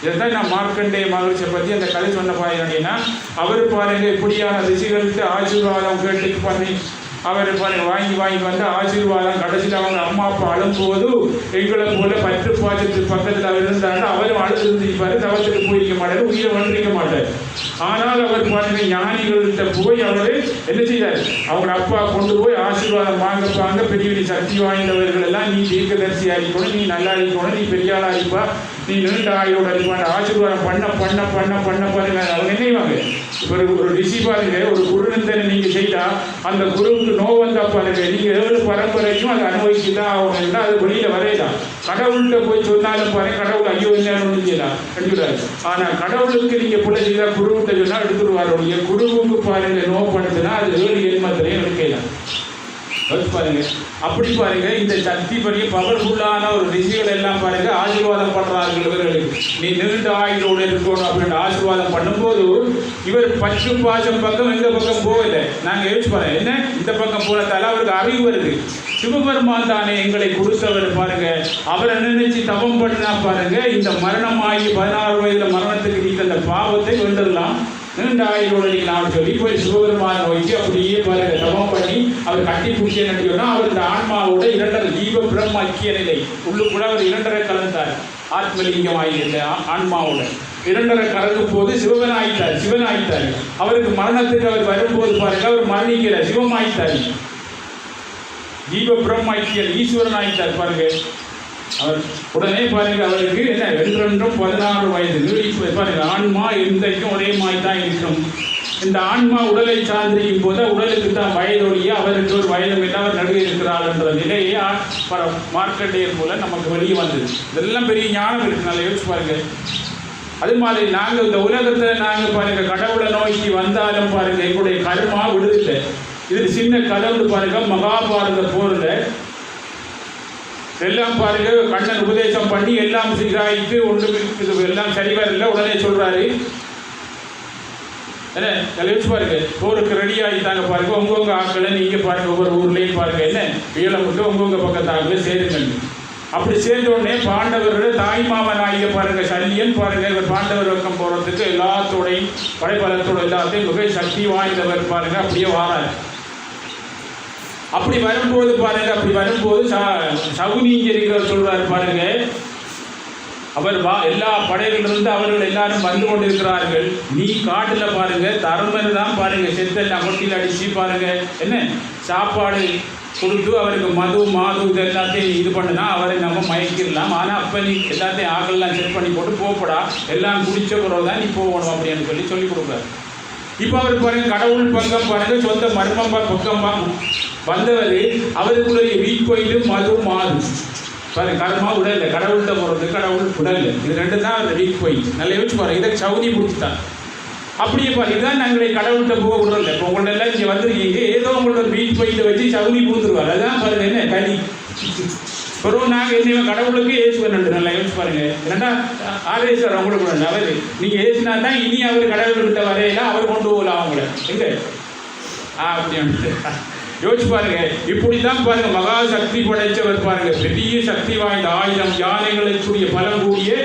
இதைதான் நான் மார்க்கண்டேய மகரிஷியை பற்றி அந்த கதை சொன்ன பாருங்கன்னா அவர் பாருங்கள் இப்படியான ரிஷிகள்கிட்ட ஆசீர்வாதம் கேட்டு பண்ணி அவர் பாருங்க வாங்கி வந்து ஆசீர்வாதம் கடைசியில் அவங்க அம்மா அப்பா அழும்போது எங்களை போல 10 பாசத்துக்கு பக்கத்தில் அவர் இருந்தாருன்னா அவரும் அழுந்திருப்பார், தவத்துக்கு போயிருக்க மாட்டார், உயிரை வந்திருக்க மாட்டார். ஆனால் அவர் பாருங்க ஞானிகள்கிட்ட போய் அவர் என்ன செய்தார், அவங்க அப்பா கொண்டு போய் ஆசீர்வாதம் வாங்க பெரிய பெரிய சக்தி வாய்ந்தவர்கள் எல்லாம் நீ தீர்க்கதரிசி அடிக்கணும், நீ நல்லா அடிக்கணும், நீ பெரிய ஆள் அடிப்பா, நீ நீண்ட ஆயோட அடிப்பான் ஆசீர்வாதம் பண்ண பாருங்க. அவங்க நினைவாங்க ஒரு ரிஷி பாருங்க ஒரு குருநந்தனை நீங்க செய்தா அந்த குருவுக்கு நோய் வந்தா பாருங்க நீங்க 7 பரம்பரைக்கும் அதை அனுபவிச்சுதான் ஆகணும்னா அது வெளியில வரையலாம். கடவுள்கிட்ட போய் சொன்னாலும் பாருங்க கடவுள் ஐயோ என்ன செய்யலாம் கண்டுடாரு. ஆனா கடவுளுக்கு நீங்க பிள்ளை செய்தா குருவிட்ட சொன்னா எடுத்துருவாரு. குருவுக்கு பாருங்க நோய் பண்ணுதுன்னா அது 7 எண்மத்திலையும் எடுக்கலாம் பாருங்க. அப்படி பாருங்க இந்த சக்தி பெரிய பவர்ஃபுல்லான ஒரு ரிஷிகள் எல்லாம் பாருங்க ஆசீர்வாதம் பண்றார்கள் இவர்களுக்கு. நீ நீண்ட ஆயுளோடு இருக்கணும் அப்படின்னு ஆசீர்வாதம் பண்ணும்போது இவர் 10 பாசம் பக்கம் எந்த பக்கம் போகல. நாங்கள் யோசிச்சு பாருங்க என்ன இந்த பக்கம் போனதால அவருக்கு அறிவு வருது. சிவபெருமான் தானே எங்களை கொடுத்தவர் பாருங்க. அவரை நினைச்சு தவம் பண்ணினா பாருங்க இந்த மரணமாகி 16 வயதுல மரணத்துக்கு நீக்க அந்த பாவத்தை வென்றலாம், நீண்ட ஆயுளோடு நான் சொல்லி போய் சிவபெருமான நோக்கி அப்படியே பாருங்க தவம் பண்ணி அவர் கட்டி பிடிச்சா அவர் இந்த ஆன்மாவோட 2 ஜீவ பிரம்ம ஐக்கிய நிலை உள்ளுக்குள்ள அவர் 2 கலந்தார். ஆத்மலிங்கம் ஆகியிருந்த ஆன்மாவோட 2 கலக்கும் போது சிவன் ஆயிட்டார். அவருக்கு மரணத்துக்கு அவர் வரும்போது பாருங்க அவர் மரணிக்கிற சிவம் ஆயிட்டார். ஜீவ பிரம்ம ஐக்கியன் ஈஸ்வரன் ஆயிட்டார் பாருங்க. அவர் உடனே பாருங்க அவருக்கு என்ன 2 16 வயது நீடிப்பு பாருங்க. ஆன்மா இன்றைக்கும் ஒரே மாதிரி தான் இருக்கும். இந்த ஆன்மா உடலை சார்ந்திருக்கும் போது உடலுக்கு தான் வயதொழிய அவருக்கு ஒரு வயதும் இல்லை அவர் நடுவே இருக்கிறார் என்ற நிலையை மார்க்கண்டேயர் மூலம் நமக்கு வெளியே வந்தது. இதெல்லாம் பெரிய ஞானம் இருக்கு, நல்லா யோசிச்சு பாருங்க. அது மாதிரி நாங்கள் இந்த உலகத்தில் நாங்கள் பாருங்க கடவுளை நோக்கி வந்தாலும் பாருங்க எங்களுடைய கர்மா விடுதில்லை. இது சின்ன கலந்து பாருங்க மகாபாரத போர்ல எல்லாம் பாருங்க கண்ணன் உபதேசம் பண்ணி எல்லாம் சீராயிட்டு ஒன்று எல்லாம் சரி வரல. உடனே சொல்றாரு என்ன யோசிச்சு பாருங்க போருக்கு ரெடி ஆகிட்டாங்க பாருங்க. உங்கவுங்க ஆட்களை நீங்க பாருங்க ஒவ்வொரு ஊர்லேயும் பாருங்க என்ன வீழமுட்டு உங்கவுங்க பக்கத்து ஆட்களை சேருங்க. அப்படி சேர்ந்த உடனே பாண்டவரோட தாய்மாமன் ஆகிய பாருங்க சல்லியன் பாருங்க இவர் பாண்டவர் பக்கம் போறதுக்கு எல்லாத்தோடையும் படைபலத்தோட எல்லாத்தையும் மிக சக்தி வாய்ந்தவர் பாருங்க அப்படியே வாராரு. அப்படி வரும்போது பாருங்க சகுனீஞ்சரிக்கிறவர் சொல்றாரு பாருங்க அவர் எல்லா படைகளிலிருந்து அவர்கள் எல்லாரும் வந்து கொண்டிருக்கிறார்கள். நீ காட்டுல பாருங்க தர்மர் தான் பாருங்க செத்தல் அமட்டில் அடிச்சு பாருங்க என்ன சாப்பாடு கொடுத்து அவருக்கு மாது இது எல்லாத்தையும் இது பண்ணுனா அவரை நம்ம மயக்கிடலாம். ஆனால் அப்போ நீ எல்லாத்தையும் ஆகலாம் செட் பண்ணி போட்டு போகப்படா எல்லாம் குடிச்ச பிறகு தான் நீ போகணும் அப்படின்னு சொல்லி கொடுக்குறாரு. இப்போ அவர் பாருங்க கடவுள் பக்கம் பாருங்க சொந்த மர்மம் பக்கம் வந்தவர் அவருக்குரிய வீட் கோயிலும் மாது பாருங்க கர்மா உடல் இல்லை கடவுள்கிட்ட போகிறது கடவுள் உடல் இல்லை. இது 2 தான் அந்த வீக் கோயில். நல்லா யோசிச்சு பாருங்க. இதை சவுனி பிடிச்சிட்டான் அப்படியே பாருங்க. இதுதான் நாங்களை கடவுள்கிட்ட போக விடல. இப்போ உங்கள்ட்ட எல்லாம் இங்கே வந்துருக்கீங்க ஏதோ உங்களோட வீட் கோயிலை வச்சு சவுனி பூந்துருவார். அதுதான் பாருங்க என்ன கலி பிறகு நாங்கள் என்ன கடவுளுக்கு ஏசுவேன். நல்லா யோசிச்சு பாருங்க. ஏன்னா ஆர்எஸ்ஆர் அவங்களுக்கு அவர் நீங்கள் ஏசினா தான் இனி அவர் கடவுள்கிட்ட வரையில அவர் கொண்டு போகலாம் அவங்கள எங்க அப்படின்ட்டு யோசிச்சு பாருங்க. இப்படிதான் பாருங்க மகா சக்தி படைச்சவர் பாருங்க பெரிய சக்தி வாய்ந்த 1000 யானைகளுக்குரிய பலம் கூடிய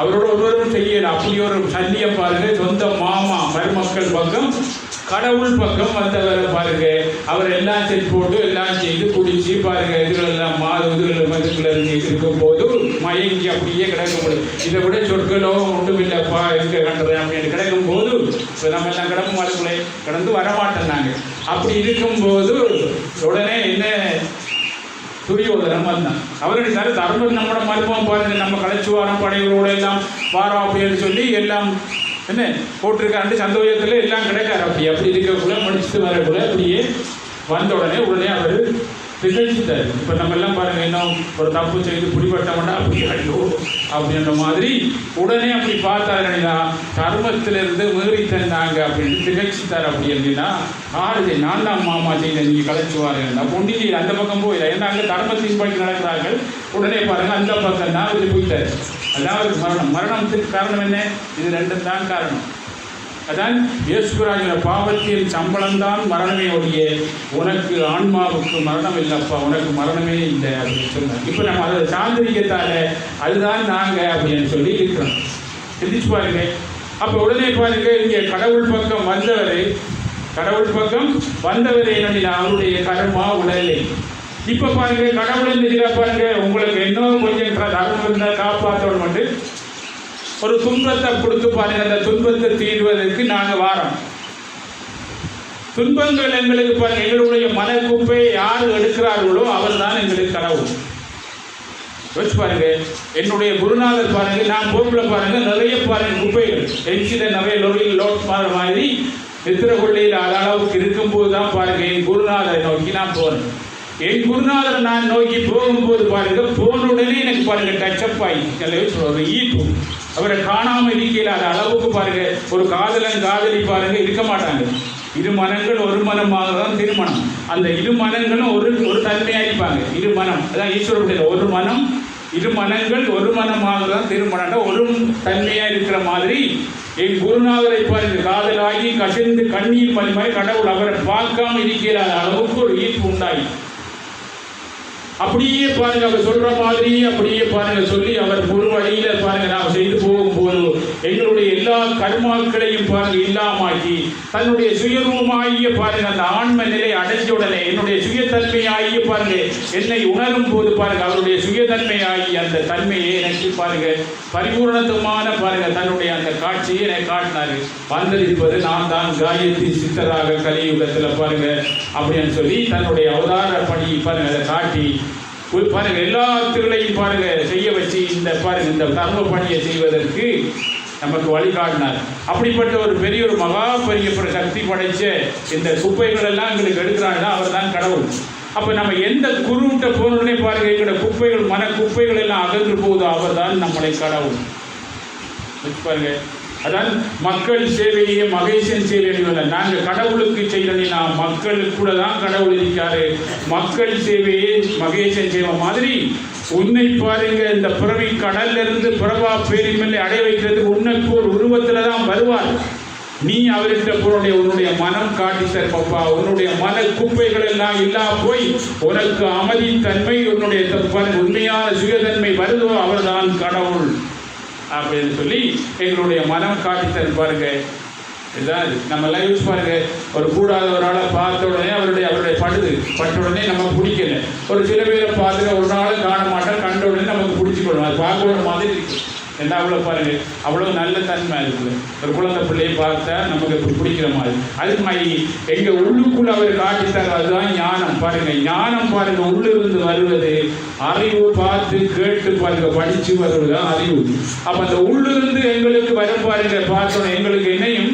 அவரோட ஒருவரும் செய்யல. அப்படி ஒரு சல்லியம் பாருங்க சொந்த மாமா மருமக்கள் பக்கம் கடவுள் பக்கம் வந்தவரை பாருங்க அவர் எல்லாம் செட் போட்டு எல்லாம் செய்து குடிச்சு பாருங்க இதுகளெல்லாம் இதுகள் மதுக்குள்ள இருக்கும் போது மயங்கி அப்படியே கிடக்கும்போது இதை விட சொற்களோ ஒன்றும் இல்லைப்பா எங்கே கண்டுறேன் அப்படின்னு கிடக்கும் போது இப்போ நம்ம எல்லாம் கிடக்கும் அதுக்குள்ளே கடந்து வரமாட்டோம் நாங்கள். அப்படி இருக்கும்போது உடனே என்ன துரியோதனம் வந்தான். அவருடைய தர்மம் நம்மளோட மருத்துவம் பாருங்க, நம்ம கலைச்சுவாரம் படைகளோட எல்லாம் வாரம் அப்படின்னு சொல்லி எல்லாம் என்ன போட்டிருக்காண்டு சந்தோஷத்தில் எல்லாம் கிடைக்காரு. அப்படி இருக்கக்குள்ள முடிச்சுட்டு வரக்குள்ள அப்படியே வந்த உடனே அவர் திகழ்ச்சிட்டார். இப்போ நம்ம எல்லாம் பாருங்க, இன்னும் ஒரு தப்பு செய்து பிடிபட்டோம்னா அப்படி ஐயோ அப்படின்ற மாதிரி உடனே அப்படி பார்த்தாருன்னா கர்மத்திலிருந்து மீறி தந்தாங்க அப்படின்னு திகழ்ச்சித்தார். அப்படி அப்படின்னா ஆறு நான் தான் மாமா செய்த நீங்கள் கலைச்சுவாருன்னா பொண்டிச்சி அந்த பக்கம் போயிடல. ஏன்னா அங்கே தர்மத்தின் படி நடக்கிறார்கள். உடனே பாருங்க அந்த பக்கம் தான் இது போயிட்டார். அதாவது மரணத்துக்கு காரணம் என்ன? இது ரெண்டும் தான் காரணம். அதான் இயேசுராஜோட பாவத்தின் சம்பளம்தான் மரணமே ஒழிய உனக்கு ஆன்மாவுக்கு மரணம் இல்லைப்பா, உனக்கு மரணமே இல்லை அப்படின்னு சொன்னாங்க. இப்போ நம்ம அதை சார்ந்திருக்கத்தால அதுதான் நாங்கள் அப்படின்னு சொல்லி இருக்கிறோம். சிந்திச்சு பாருங்க. அப்போ உடனே பாருங்க, இங்கே கடவுள் பக்கம் வந்தவர் என்னன்னா அவருடைய கர்மா உடலை. இப்போ பாருங்க, கடவுள் என்ன பாருங்க, உங்களுக்கு இன்னும் கொஞ்சம் தர்மம் இருந்தால் காப்பாற்றணும் மட்டும் ஒரு துன்பத்தை கொடுத்து பாருங்க. அந்த துன்பத்தை தீர்வதற்கு நாங்கள் வாரோம். துன்பங்கள் எங்களுக்கு பாருங்க, எங்களுடைய மனக்குப்பை யார் எடுக்கிறார்களோ அவர் தான் எங்களுக்கு கடவுள். யோசிச்சு பாருங்க, என்னுடைய குருநாதர் பாருங்க, நான் போக்குல பாருங்க நிறைய பாருங்க குப்பைகள் எச்சில நிறைய லோட் மாதிரி நித்திர கொள்ளையில் அளவுக்கு இருக்கும்போது தான் பாருங்க என் குருநாதரை நோக்கி நான் போறேன். என் குருநாதரை நான் நோக்கி போகும்போது பாருங்க, போன உடனே எனக்கு பாருங்க டச்சப் ஆகி ஒரு ஈர்ப்பு. அவரை காணாமல் இருக்கையில் அது அளவுக்கு பாருங்க, ஒரு காதலி பாருங்க இருக்க மாட்டாங்க. இரு மனங்கள் ஒரு மனமாக தான் திருமணம். அந்த இரு மனங்களும் ஒரு தன்மையாக இருப்பாங்க. இரு மனம் அதான் ஈஸ்வரனுடைய ஒரு மனம், இரு மனங்கள் ஒரு மனமாக தான் திருமணம் ஒரு தன்மையாக இருக்கிற மாதிரி என் குருநாதரை பாருங்க காதலாகி கசிந்து கண்ணீர் மணி மாதிரி கடவுள் அவரை பார்க்காம இருக்கிற அளவுக்கு ஒரு ஈர்ப்பு உண்டாகி அப்படியே பாருங்க அவர் சொல்ற மாதிரி அப்படியே பாருங்க சொல்லி அவர் ஒரு வழியில பாருங்க நாம் செய்து போகும்போது எங்களுடைய எல்லா கர்மாக்களையும் பாருங்க இல்லாமாக்கி தன்னுடைய சுயரூபமாகிய பாருங்க அந்த ஆன்ம நிலை அடைஞ்ச உடனே என்னுடைய சுயத்தன்மையாகிய பாருங்க என்னை உணரும் போது பாருங்க அவருடைய சுயத்தன்மையாகி அந்த தன்மையை எனக்கு பாருங்க பரிபூர்ணத்துவமான பாருங்க தன்னுடைய அந்த காட்சியை எனக்கு காட்டினாரு. வந்திருப்பது நான் தான் காயத்ரி சித்தராக கலியுகத்தில் பாருங்க அப்படின்னு சொல்லி தன்னுடைய அவதார பணி பாருங்க அதை காட்டி பாருங்க எல்லா திருளையும் பாருங்க செய்ய வச்சு இந்த பாருங்க இந்த கர்ம பணியை செய்வதற்கு நமக்கு வழிகாட்டினார். அப்படிப்பட்ட ஒரு பெரிய ஒரு மகா பெரிய சக்தி படைச்ச இந்த குப்பைகள் எல்லாம் எங்களுக்கு எடுக்கிறாங்கன்னா அவர் தான் கடவுள். அப்போ நம்ம எந்த குருவிட்ட போனோடனே பாருங்க எங்களோட குப்பைகள் மன குப்பைகள் எல்லாம் அகன்று போகுதோ அவர் தான் நம்மளை கடவுள். பாருங்க, அதான் மக்கள் சேவையே மகேசன் சேவை. நாங்கள் கடவுளுக்கு செய்யணும்னா மக்களுக்கு கூட தான் கடவுள் இருக்காரு. மக்கள் சேவையே மகேசன் சேவை மாதிரி உன்னை பாருங்க இந்த பிறவி கடல்ல இருந்து பிறவா பேரிமலை அடைய வைக்கிறதுக்கு உன்னைக்கு ஒரு உருவத்துல தான் வருவார். நீ அவர்கிட்ட போனுடைய உன்னுடைய மனம் காட்டி தருப்பா, உன்னுடைய மன குப்பைகள் எல்லாம் இல்லா போய் உனக்கு அமைதி தன்மை உன்னுடைய உண்மையான சுயதன்மை வருதோ அவர் தான் கடவுள் அப்படின்னு சொல்லி எங்களுடைய மனம் காட்டித்தன் பாருங்க. இதுதான் நம்ம எல்லாம் யூஸ் பாருங்க. ஒரு கூடாத ஒரு ஆளை பார்த்த உடனே அவருடைய பட்ட உடனே நமக்கு பிடிக்கல. ஒரு சில பேரை பார்த்துக்க ஒரு நாள் காண மாட்டோம், கண்ட உடனே நமக்கு பிடிச்சிக்கணும். அது பார்க்க ஒரு மாதிரி இருக்கு. என்ன அவ்வளோ பாருங்க, அவ்வளோ நல்ல தன்மை இருக்குது. ஒரு குழந்தை பிள்ளையை பார்த்தா நமக்கு இப்படி பிடிக்கிற மாதிரி அது மாதிரி எங்கள் உள்ளுக்குள்ள அவர் காட்டித்தார். அதுதான் ஞானம் பாருங்க. ஞானம் பாருங்க உள்ளிருந்து வருவது அறிவு, பார்த்து கேட்டு பாருங்க படிச்சு வருவதுதான் அறிவு. அப்போ அந்த உள்ளிருந்து எங்களுக்கு வரும் பாருங்க பார்த்தோம் எங்களுக்கு என்னையும்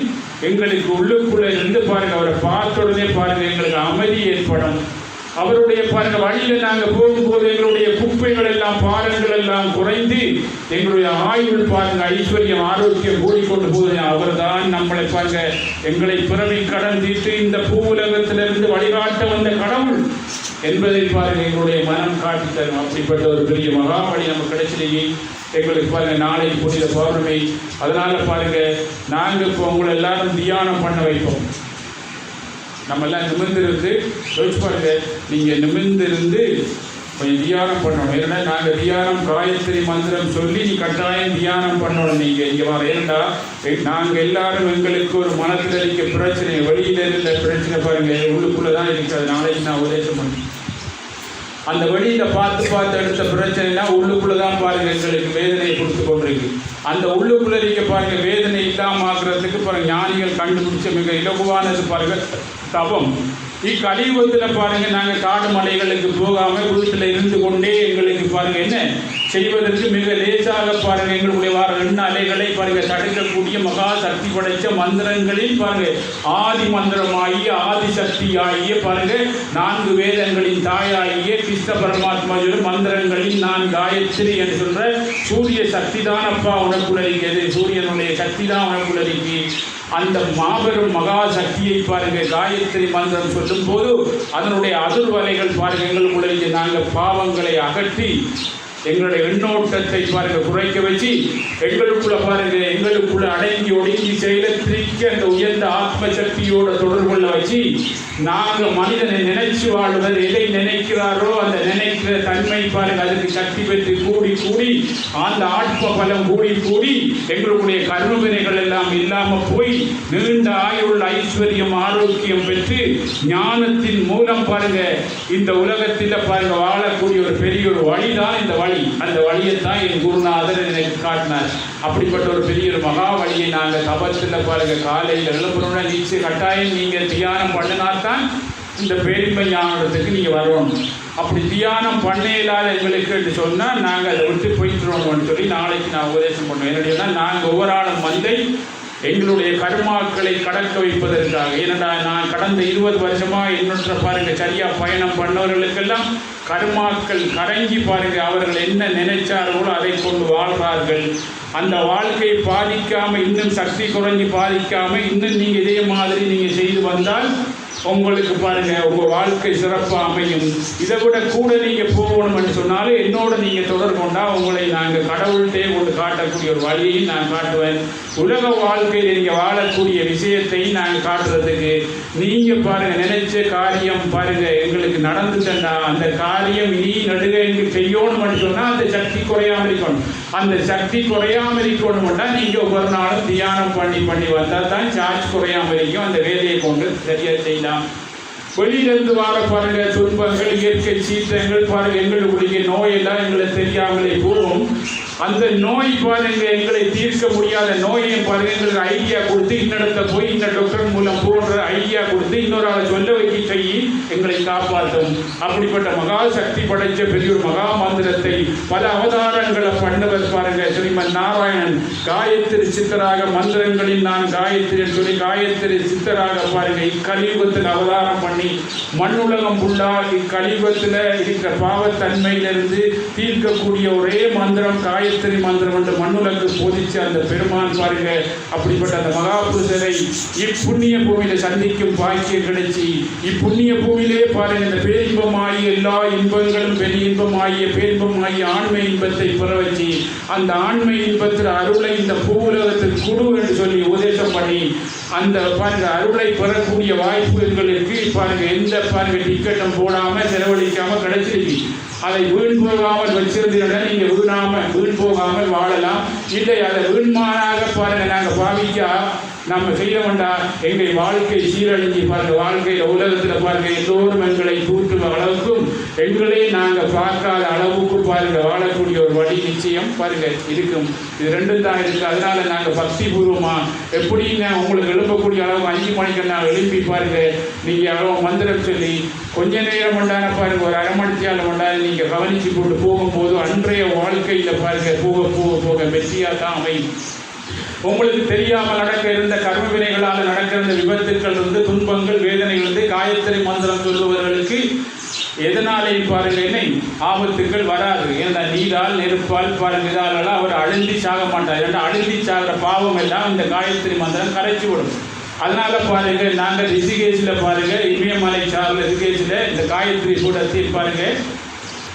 எங்களுக்கு உள்ளுக்குள்ள இருந்து பாருங்க அவரை பார்த்த உடனே பாருங்க எங்களுக்கு அமைதி ஏற்படும். அவருடைய பாருங்க வழியில நாங்கள் போகும்போது எங்களுடைய குப்பைகள் எல்லாம் பாரங்கள் எல்லாம் குறைந்து எங்களுடைய ஆயுள் பாருங்க ஐஸ்வர்யம் ஆரோக்கியம் கூடிக்கொண்டு போகுது. அவர் தான் நம்மளை பாருங்க எங்களை பிறவி கடன் தீர்த்து இந்த பூவுலகத்திலிருந்து வழிகாட்ட வந்த கடவுள் என்பதை பாருங்க எங்களுடைய மனம் காட்டி தரும். அப்படிப்பட்ட ஒரு பெரிய மகாபலி நமக்கு கிடைச்சிலேயே எங்களுக்கு பாருங்க நாளைக்கு புனித பௌர்ணமி. அதனால பாருங்க நாங்கள் இப்போ உங்களை எல்லாரும் தியானம் பண்ண வைப்போம். நம்ம எல்லாம் நிமிர்ந்திருந்து யோசிச்சு பாருங்க, நீங்கள் நிமிர்ந்திருந்து கொஞ்சம் தியானம் பண்ணணும். ஏன்னா நாங்கள் தியானம் காயத்ரி மந்திரம் சொல்லி நீ கட்டாயம் தியானம் பண்ணணும். நீங்கள் இங்கே வர ஏன்னா நாங்கள் எல்லாரும் எங்களுக்கு ஒரு மனத்தில் இருக்க பிரச்சனை வெளியில் இருந்த பிரச்சனை பாருங்க உள்ளுக்குள்ளே தான் இருக்குது. நாளைக்கு நான் உபதேசம் பண்ணேன். அந்த வெளியில் பார்த்து எடுத்த பிரச்சனைனா உள்ளுக்குள்ளே பாருங்கள் எங்களுக்கு வேதனையை கொடுத்து கொண்டிருக்கு. அந்த உள்ளுக்குள்ளே நீங்கள் பாருங்கள் வேதனை இல்லாமல் ஆக்குறதுக்கு பாருங்கள் ஞானிகள் கண்டுபிடிச்ச மிக இலகுவானது பாருங்கள் தவம். இக்கலியுகத்தில் பாருங்கள் நாங்கள் காடு மலைகளுக்கு போகாமல் வீட்டில் இருந்து கொண்டே எங்களுக்கு பாருங்கள் என்ன செய்வதற்கு மிக லேசாக பாருங்கள் எங்களுடைய வார 2 அலைகளை பாருங்கள் தடுக்கக்கூடிய மகா சக்தி படைத்த மந்திரங்களில் பாருங்கள் ஆதி மந்திரமாகிய ஆதி சக்தியாகிய பாருங்கள் 4 வேதங்களின் தாயாகிய கிருஷ்ண பரமாத்மாவோட மந்திரங்களில் நான் காயத்ரி என்று சொல்ற சூரிய சக்தி தான் அப்பா உனக்குள்ள இருக்கிறது. சூரியனுடைய சக்தி தான் உனக்குள்ள இருக்கு. அந்த மாபெரும் மகா சக்தியை பாருங்கள் காயத்ரி மந்திரம் சொல்லும் போது அதனுடைய அதிர்வலைகள் பாருங்கள் எங்களுக்குள்ள நாங்கள் பாவங்களை அகற்றி எங்களுடைய எண்ணோட்டத்தை பாருங்கள் குறைக்க வச்சு எங்களுக்குள்ள பாருங்கள் எங்களுக்குள்ள அடங்கி ஒடுங்கி செயலத்திரிக்க அந்த உயர்ந்த ஆத்ம சக்தியோட தொடர்பு கொள்ள வச்சு நாங்கள் மனிதனை நினைச்சு வாழ்வது எதை நினைக்கிறாரோ அந்த நினைக்கிற தன்மை பாருங்கள் அதுக்கு சக்தி பெற்று கூடி அந்த ஆத்ம பலம் கூடி எங்களுடைய கர்மவினைகள் எல்லாம் இல்லாமல் போய் நீண்ட ஆயுள் ஐஸ்வர்யம் ஆரோக்கியம் பெற்று ஞானத்தின் மூலம் பாருங்க இந்த உலகத்தில் பாருங்க வாழக்கூடிய ஒரு பெரிய ஒரு வழிதான் இந்த வழி. அந்த வழியைத்தான் என் குருநாதர் எனக்கு காட்டினார். அப்படிப்பட்ட ஒரு பெரிய ஒரு மகா வழியை நாங்கள் தபத்தில் பாருங்க காலையில் எழுப்புறோம்னா நீச்சு கட்டாயம் நீங்கள் தியானம் பண்ணினால்தான் இந்த பேரின்ப ஞானத்துக்கு நீங்கள் வரணும். அப்படி தியானம் பண்ண இல்லாத எங்களுக்கு என்று சொன்னால் நாங்கள் அதை விட்டு போயிட்டுருவோம்னு சொல்லி நாளைக்கு நான் உபதேசம் பண்ணுவேன். என்னுடைய நாங்கள் ஒவ்வொரு ஆளும் வந்தை எங்களுடைய கர்மாக்களை கடக்க வைப்பதற்காக. ஏனடா நான் கடந்த 20 வருஷமாக என்னொன்ற பாருங்க சரியா பயணம் பண்ணவர்களுக்கெல்லாம் கர்மாக்கள் கரங்கி பாருங்க அவர்கள் என்ன நினைச்சார்களோ அதை கொண்டு வாழ்வார்கள். அந்த வாழ்க்கையை பாதிக்காமல் இன்னும் சக்தி குறைஞ்சி பாதிக்காமல் இன்னும் நீங்கள் இதே மாதிரி நீங்கள் செய்து வந்தால் உங்களுக்கு பாருங்க உங்கள் வாழ்க்கை சிறப்பாக அமையும். இதை விட கூட நீங்கள் போகணும்னு சொன்னாலும் என்னோட நீங்கள் தொடர்பு கொண்டால் உங்களை நாங்கள் கடவுள்கிட்டே கொண்டு காட்டக்கூடிய ஒரு வழியையும் நான் காட்டுவேன். உலக வாழ்க்கையில் நீங்கள் வாழக்கூடிய விஷயத்தையும் நாங்கள் காட்டுறதுக்கு நீங்கள் பாருங்கள் நினைச்ச காரியம் பாருங்கள் எங்களுக்கு நடந்துட்டா அந்த காரியம் நீ நடுக எங்களுக்கு செய்யணும்னு சொன்னால் அந்த சக்தி குறையாமல் இருக்கணும். அந்த சக்தி குறையாமல் இருக்கணும்னா நீங்கள் ஒவ்வொரு நாளும் தியானம் பண்ணி வந்தால் தான் சார்ஜ் குறையாமல் இருக்கும். அந்த வேலையை கொண்டு சரியாக செய்யலாம். வெளியிலிருந்து வார பாருங்க துன்பங்கள் இயற்கை சீற்றங்கள் பாருங்க எங்களுடைய நோயெல்லாம் எங்களுக்கு தெரியாமலே போகும். அந்த நோய் பாருங்க எங்களை தீர்க்க முடியாத நோயை பாருங்க எங்களுக்கு ஐடியா கொடுத்து இன்னிடத்த போய் இந்த டாக்டர் மூலம் போன்ற ஐடியா கொடுத்து இன்னொரு ஆளை சொல்ல வைக்க செய்ய எங்களை காப்பாற்றும். அப்படிப்பட்ட மகா சக்தி படைத்த பெரிய ஒரு மகா மந்திரத்தை பல அவதாரங்களை பண்ணவர் பாருங்க ஸ்ரீமன் நாராயணன் காயத்ரி சித்தராக மந்திரங்களில் நான் காயத்ரி சொல்லி காயத்ரி சித்தராக பாருங்க இக்கலியுகத்தில் அவதாரம் பண்ணி மண்ணுலகம் புள்ளா இக்கலியுகத்தில் இருக்கிற பாவத்தன்மையிலிருந்து தீர்க்கக்கூடிய ஒரே மந்திரம் காயத்ரி மந்திரம் என்று மண்ணுலகு போதிச்சு அந்த பெருமான் பாருங்க. அப்படிப்பட்ட அந்த மகாபுருஷரை இப்புண்ணிய பூமியில சந்திக்கும் பாக்கியம் கிடைச்சி இப்புண்ணிய பூமியிலே பாருங்க இந்த பேரின்பமாகிய எல்லா இன்பங்களும் பெரிய இன்பமாகிய பேரின்பமாகிய ஆண்மை இன்பத்தை பெற வச்சு அந்த ஆண்மை இன்பத்தில் அருளை இந்த பூவுலகத்தில் குடு என்று சொல்லி உபதேசம் பண்ணி அந்த பாருங்க அருளை பெறக்கூடிய வாய்ப்பு எங்களுக்கு பாருங்க எந்த பாருங்க டிக்கெட்டும் போடாமல் செலவழிக்காமல் கிடைச்சிருக்கு. அதை வீண் போகாமல் வச்சிருந்தீங்கன்னா நீங்கள் வீண் போகாமல் வாழலாம். இல்லை அதை வீண்மானாக பாருங்க நாங்கள் பாவிக்கா நம்ம செய்ய வேண்டாம். எங்கள் வாழ்க்கை சீரழிஞ்சி பாருங்க வாழ்க்கையில் உலகத்தில் பாருங்க எல்லோரும் எங்களை தூற்றும் அளவுக்கும் எங்களே நாங்கள் பார்க்காத அளவுக்கு பாருங்க வாழக்கூடிய ஒரு வழி நிச்சயம் பாருங்க இருக்கும். இது ரெண்டும் தான் இருக்குது. அதனால நாங்கள் பக்தி பூர்வமாக எப்படிங்க உங்களுக்கு எழுப்பக்கூடிய அளவு 5 மணிக்கு நான் எழுப்பி பாருங்க நீங்கள் அளவு மந்திரம் சொல்லி கொஞ்ச நேரம் கொண்டான பாருங்க ஒரு 1/2 மணி நேரம் கொண்டாட நீங்கள் கவனித்து போட்டு போகும்போது அன்றைய வாழ்க்கையில் பாருங்க போக வெற்றியாக தான் அமையும். உங்களுக்கு தெரியாமல் நடக்க இருந்த கர்ம வினைகளால் நடக்க இருந்த விபத்துக்கள் இருந்து துன்பங்கள் வேதனைகள் இருந்து காயத்ரி மந்திரம் சொல்லுவவர்களுக்கு எதனாலே பாருங்க என்ன ஆபத்துக்கள் வராது. ஏன்னா நீரால் நெருப்பால் பாருங்க இதாலெல்லாம் அவர் அழுந்தி சாக மாட்டார். ஏன்னா அழுந்தி சாகிற பாவம் எல்லாம் இந்த காயத்ரி மந்திரம் கரைச்சி விடும். அதனால பாருங்க நாங்கள் ரிஷிகேஷில் பாருங்க இமயமலை சார்ந்த ரிஷிகேஷில் இந்த காயத்ரி கூடத்தை பாருங்க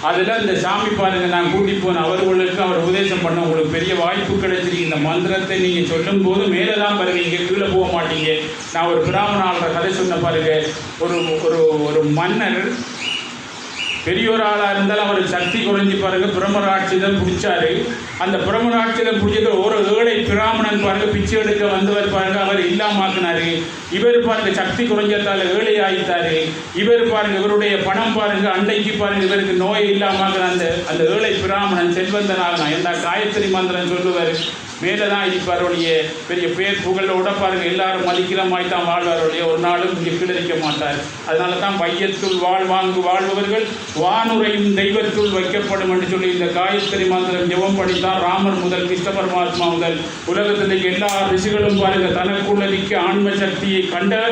அதில் இந்த சாமி பாருங்க நான் கூட்டி போன அவர்களுக்கு அவர் உபதேசம் பண்ண உங்களுக்கு பெரிய வாய்ப்பு கிடைச்சிருக்கு. இந்த மந்திரத்தை நீங்கள் சொல்லும் போது மேலே தான் பாருங்க இங்கே கீழே போக மாட்டீங்க. நான் ஒரு பிராமணாளர் கதை சொன்ன பாருங்க ஒரு ஒரு ஒரு மன்னர் பெரியோர் ஆளாக இருந்தாலும் அவர் சக்தி குறைஞ்சி பாருங்க பிரம்மராட்சிதம் பிடிச்சாரு. அந்த பிரம்மராட்சிதம் பிடிச்சது ஒரு ஏழை பிராமணன் பாருங்க பிச்சை எடுக்க வந்தவர் பாருங்க அவர் இல்லாமாக்குனாரு. இவர் பாருங்க சக்தி குறைஞ்சதால ஏழை ஆயிட்டாரு. இவர் பாருங்க இவருடைய பணம் பாருங்க அன்னைக்கு பாருங்க இவருக்கு நோய் இல்லாமாக்குன அந்த ஏழை பிராமணன் செல்வந்தனாக எந்த காயத்ரி மந்திரம் சொல்லுவார் மேலதான் இருப்பாருடைய பெரிய பேர் புகழோட பாருங்க எல்லாரும் மதிக்கிறமாய் தான் வாழ்வாருடைய ஒரு நாளும் இங்கே கிளறிக்க மாட்டார். அதனால தான் வையத்துள் வாழ்பவர்கள் வானுரையும் தெய்வத்துள் வைக்கப்படும் என்று சொல்லி இந்த காயத்ரி மந்திரம் ஜெபம் படித்தான் ராமர் முதல் கிருஷ்ண பரமாத்மா முதல் உலகத்தில் எல்லா ரிஷிகளும் பாருங்க தனக்குள்ள நிற்க ஆன்ம சக்தியை கண்ட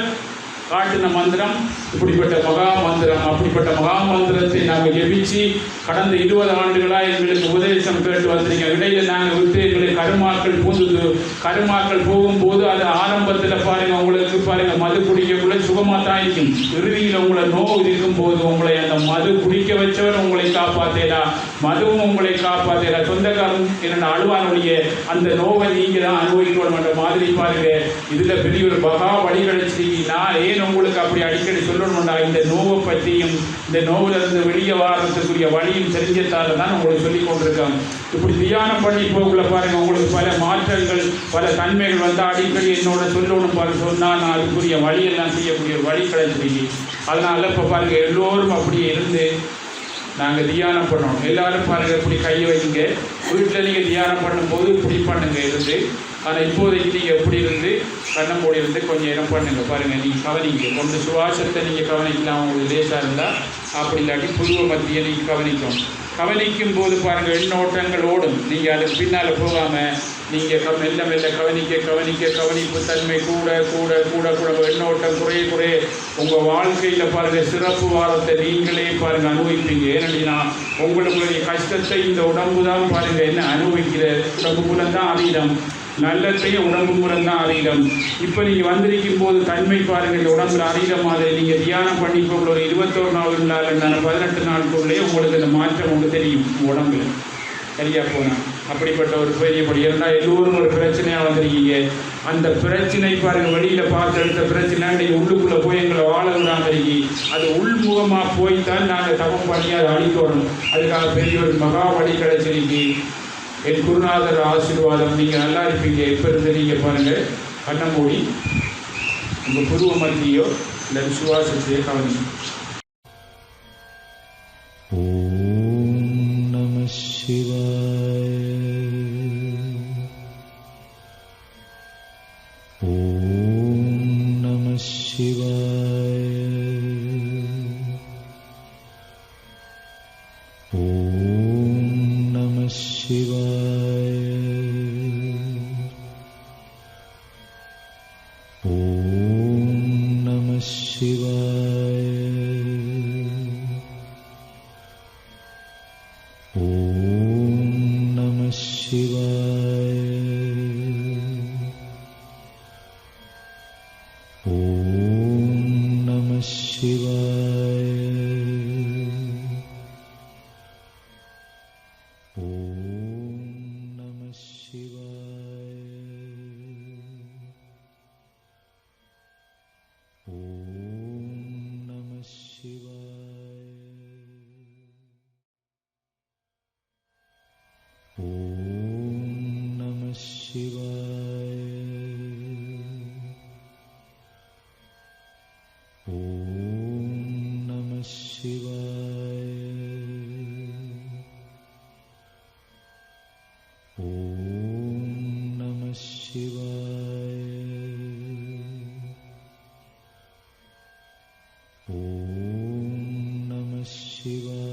காட்டின மந்திரம் இப்படிப்பட்ட மகா மந்திரம். அப்படிப்பட்ட மகா மந்திரத்தை நாங்கள் ஜெபிச்சு கடந்த 20 ஆண்டுகளாக எங்களுக்கு உபதேசம் கேட்டு வந்திருக்கோம். இடையில நாங்கள் விட்டு எங்களுக்கு கருமாக்கள் பூந்தது. கருமாக்கள் போகும்போது அது ஆரம்பத்தில் பாருங்க உங்களுக்கு பாருங்க மது குடிக்கக்குள்ள சுகமாக தான் இருக்கும். இறுதியில் உங்களை நோவு இருக்கும் போது உங்களை அந்த மது குடிக்க வச்சவர் உங்களை காப்பாற்றலா, மதுவும் உங்களை காப்பாற்றலா, சொந்தக்காரன் என்னோட அழுவானுடைய அந்த நோவை நீங்கள் தான் அனுபவிக்கணும் என்ற மாதிரி பாருங்க. இதில் பெரிய ஒரு மகா வழி கிடைச்சிருக்கீங்க. நான் ஏன் உங்களுக்கு அப்படி அடிக்கடி சொல்லணும்டா இந்த நோவை பற்றியும் இந்த நோவிலிருந்து வெளியே வாரத்துக்குரிய வழியும் தெரிஞ்சதால தான் உங்களுக்கு சொல்லி கொண்டிருக்காங்க. இப்படி தியானம் பண்ணி போகல பாருங்க உங்களுக்கு பல மாற்றங்கள் பல தன்மைகள் வந்து அடிக்கடி என்னோட சொல்லணும் பாருங்க சொன்னால் நான் அதுக்குரிய வழியெல்லாம் செய்யக்கூடிய ஒரு வழி கிடைச்சிருக்கு. அதனால இப்போ பாருங்க எல்லோரும் அப்படியே இருந்து நாங்கள் தியானம் பண்ணணும். எல்லாரும் பாருங்க இப்படி கையை வைங்க. வீட்டில் நீங்கள் தியானம் பண்ணும்போது இப்படி பண்ணுங்க இருந்து. ஆனால் இப்போதைக்கு நீங்கள் எப்படி இருந்து கண்ணை மூடி இருந்து கொஞ்சம் இடம் பண்ணுங்க பாருங்கள். நீங்கள் கவனிங்க கொண்டு சுவாசத்தை நீங்கள் கவனிக்கலாம் உங்களுக்கு லேசாக இருந்தால். அப்படி இல்லாட்டி புருவ மத்தியை நீங்கள் கவனிக்கும் போது பாருங்கள் எண்ணோட்டங்கள் ஓடும். நீங்கள் அதுக்கு பின்னால் போகாமல் நீங்கள் மெல்ல மெல்ல கவனிப்பு தன்மை கூட கூட கூட கூட எண்ணோட்டம் குறைய உங்கள் வாழ்க்கையில் பாருங்கள் சிறப்பு வாரத்தை நீங்களே பாருங்கள் அனுபவிப்பீங்க. ஏன்னா உங்களுடைய கஷ்டத்தை இந்த உடம்பு தான் பாருங்கள் என்ன அனுபவிக்கிற உடம்பு மூலம் தான் அதீதம் நல்லத்தையும் உடம்பு மூலம் தான் அதீதம். இப்போ நீங்கள் வந்திருக்கும் போது தன்மை பாருங்கள் இந்த உடம்புல அதீத மாதிரி நீங்கள் தியானம் பண்ணி போகிற ஒரு 21 நாள் 18 நாளுக்குள்ளே உங்களுக்கு இந்த மாற்றம் உங்களுக்கு தெரியும் உடம்புல சரியா போனால். அப்படிப்பட்ட ஒரு பெரியபடி இருந்தால் எல்லோரும் ஒரு பிரச்சனையாக வந்திருக்கீங்க. அந்த பிரச்சனை பாருங்கள் வெளியில் பார்த்து எடுத்த பிரச்சனை நீங்கள் உள்ளுக்குள்ளே போய் எங்களை வாழ விடாமல் இருக்கி அது உள்முகமாக போய்த்தான் நாங்கள் தவம் பண்ணி அதை அழிக்கணும். அதுக்காக பெரிய ஒரு மகா வழி கிடைச்சிருக்கு. என் குருநாதர் ஆசீர்வாதம். நீங்கள் நல்லா இருப்பீங்க. இப்போ இருந்து நீங்கள் பாருங்கள் கண்ணை மூடி உங்கள் புருவ மத்தியோ இல்லை விசுவாசத்தையோ கவனிங்க. ஓம் நம சிவாய. ஓம் நம சிவாய. ஓம் நம சிவாய. ஓம் நம சிவாய. ஓம் நம சிவாய. ஓம் நம சிவாய. ஓம் நம சிவாய. ஓம் நம சிவாய. ஓம் நம சிவாய. ஓம் நம சிவாய. ஓம் நம சிவாய. ஓம் நம சிவாய.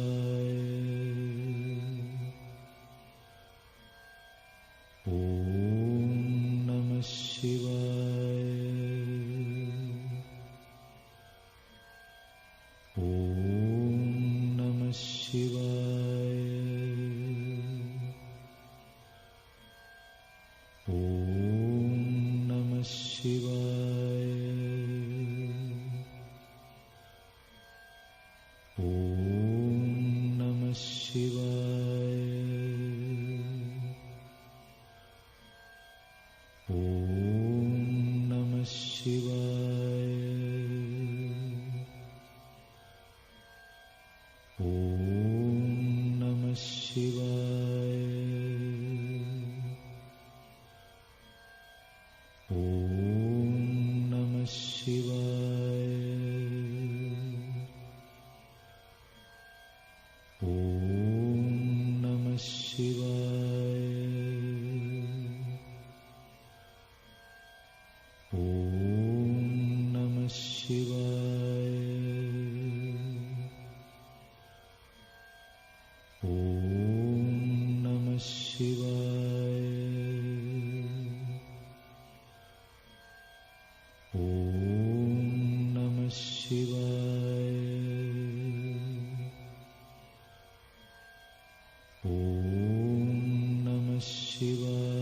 Om Namah Shivaya.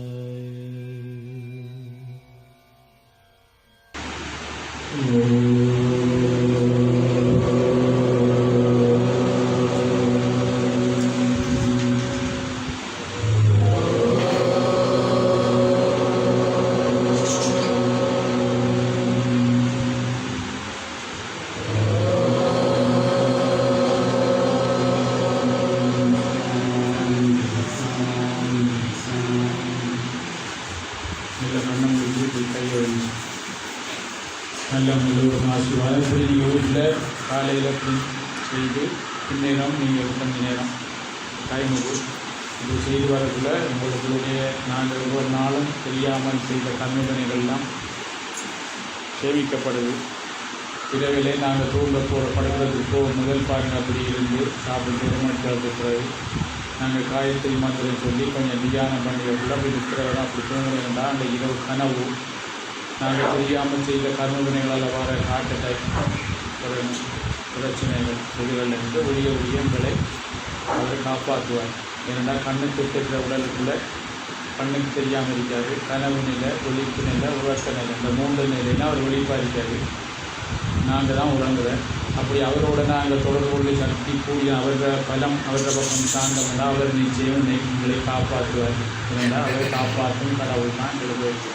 நல்ல கண்ணம் முடிஞ்சு கையை வச்சு நல்ல முழுவதும் ஆசீர்வாதம். இப்படி நீங்கள் வீட்டில் காலையில் இப்படி செய்து பின்னேரம் நீங்கள் கொஞ்ச நேரம் டைமுக்கு இது செய்து வரக்குள்ள உங்களுடைய நாங்கள் ஒவ்வொரு நாளும் தெரியாமல் செய்த கண்ணுதனைகள்லாம் சேமிக்கப்படுது. இரவிலே நாங்கள் தூங்க போகிற படுக்கிறதுக்கு முதல் பாருங்கள் அப்படி இருந்து சாப்பிட்டு திருமணத்துக்கு பிறகு நாங்கள் காயத்ரி மந்திரம் சொல்லி கொஞ்சம் தியானம் பண்ணிக்கிறதுல அப்படி இருக்கிறவங்க அப்படி தூங்குறதுண்டா அந்த இரவு கனவு நாங்கள் தெரியாமல் செய்த கர்மவினைகளால் வர ஹார்ட் அட்டாக் பிரச்சனைகள் இதுகளிலிருந்து ஒளிய எங்களை அவர் காப்பாற்றுவார். ஏனென்றால் கண்ணுக்கு தெரிகிற உடலுக்குள்ள கண்ணுக்கு தெரியாமல் இருக்காது. கனவு நிலை, ஒளிப்பு நிலை, உறக்க நிலை, இந்த 3 நிலைன்னா அவர் ஒளிப்பாக இருக்காது. நாங்கள் தான் உறங்குறேன். அப்படி அவரோட நாங்கள் தொடர்பு கொள்ள சக்தி கூடிய அவரோட பலம் அவரோட பக்கம் சார்ந்தவங்க அவர் நிச்சயம் எங்களை காப்பாற்றுவார். ஏனென்றால் அவரை காப்பாற்றும் கடவுள் தான் எங்களுக்கு.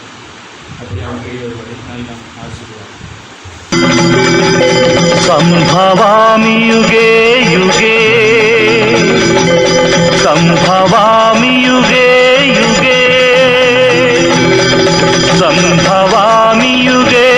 அப்படி அவர் பெரியவர்களை நல்ல ஆசீர்வாதம். संभवामि युगे युगे संभवामि युगे युगे संभवामि युगे